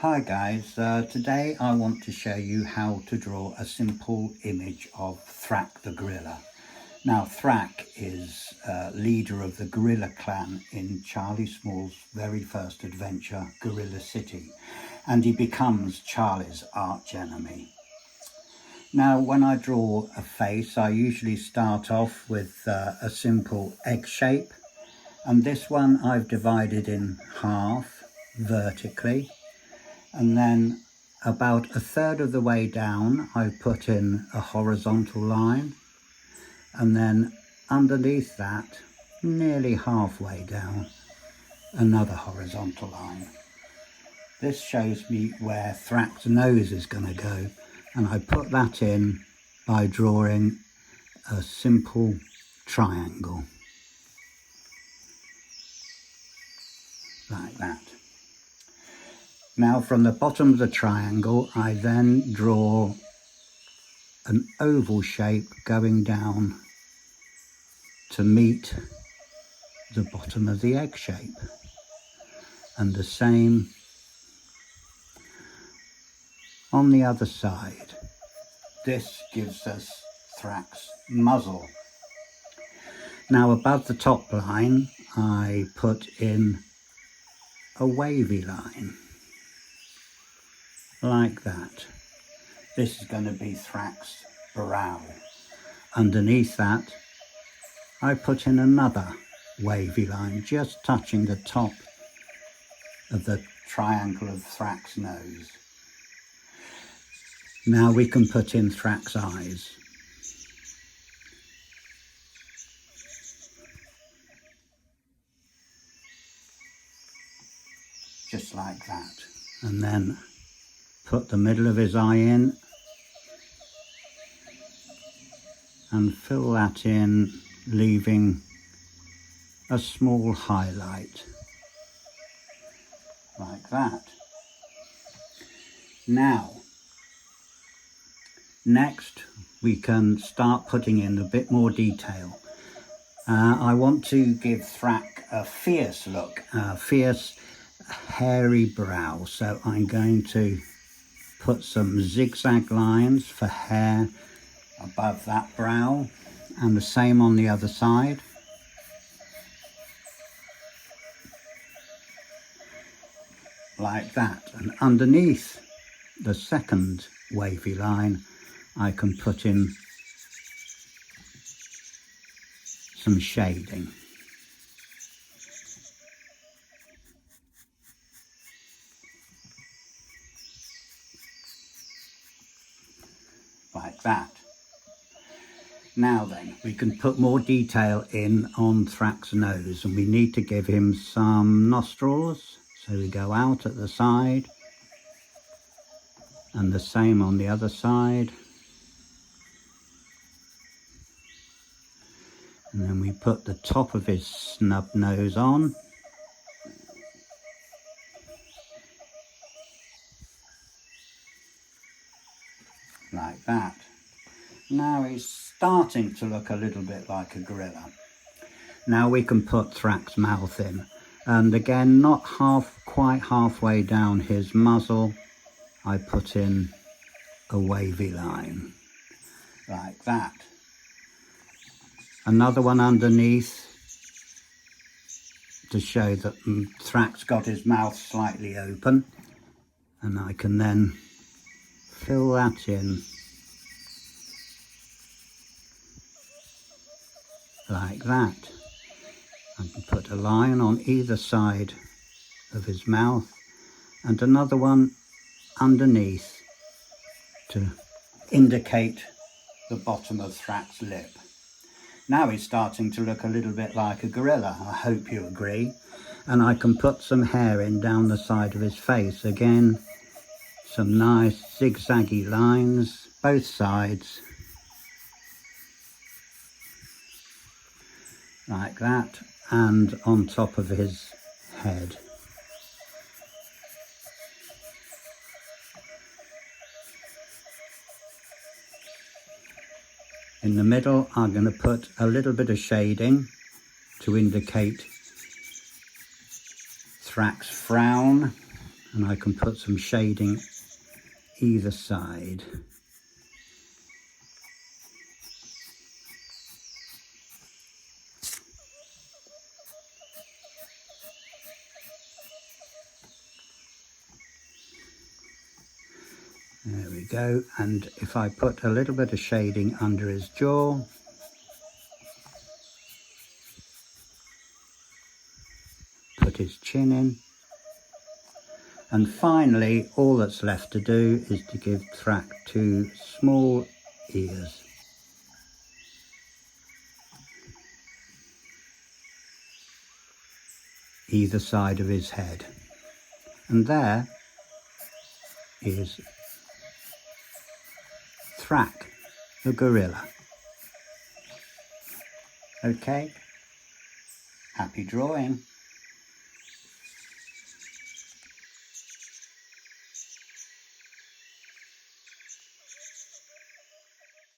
Hi guys, today I want to show you how to draw a simple image of Thrak the gorilla. Now Thrak is leader of the gorilla clan in Charlie Small's very first adventure, Gorilla City, and he becomes Charlie's arch enemy. Now when I draw a face, I usually start off with a simple egg shape, and this one I've divided in half vertically. And then about a third of the way down I put in a horizontal line, and then underneath that, nearly halfway down, another horizontal line. This shows me where Thrak's nose is going to go, and I put that in by drawing a simple triangle like that. Now from the bottom of the triangle I then draw an oval shape going down to meet the bottom of the egg shape, and the same on the other side. This gives us Thrak's muzzle. Now above the top line I put in a wavy line like that. This is going to be Thrak's brow. Underneath that I put in another wavy line, just touching the top of the triangle of Thrak's nose. Now we can put in Thrak's eyes. Just like that. And then put the middle of his eye in and fill that in, leaving a small highlight like that. Now next we can start putting in a bit more detail. I want to give Thrak a fierce look, a fierce hairy brow, so I'm going to put some zigzag lines for hair above that brow, and the same on the other side. Like that. And underneath the second wavy line I can put in some shading. Like that. Now then, we can put more detail in on Thrak's nose, and we need to give him some nostrils, so we go out at the side and the same on the other side, and then we put the top of his snub nose on. Like that. Now he's starting to look a little bit like a gorilla. Now we can put Thrak's mouth in, and again, not quite halfway down his muzzle, I put in a wavy line like that. Another one underneath to show that Thrak's got his mouth slightly open, and I can then fill that in like that. I can put a line on either side of his mouth and another one underneath to indicate the bottom of Thrak's lip. Now he's starting to look a little bit like a gorilla, I hope you agree. And I can put some hair in down the side of his face. Again, some nice zigzaggy lines, both sides, like that, and on top of his head. In the middle I'm going to put a little bit of shading to indicate Thrak's frown, and I can put some shading either side. There we go, and if I put a little bit of shading under his jaw, put his chin in, and finally all that's left to do is to give Thrak 2 small ears. Either side of his head. And there is Thrak the gorilla. Okay, happy drawing.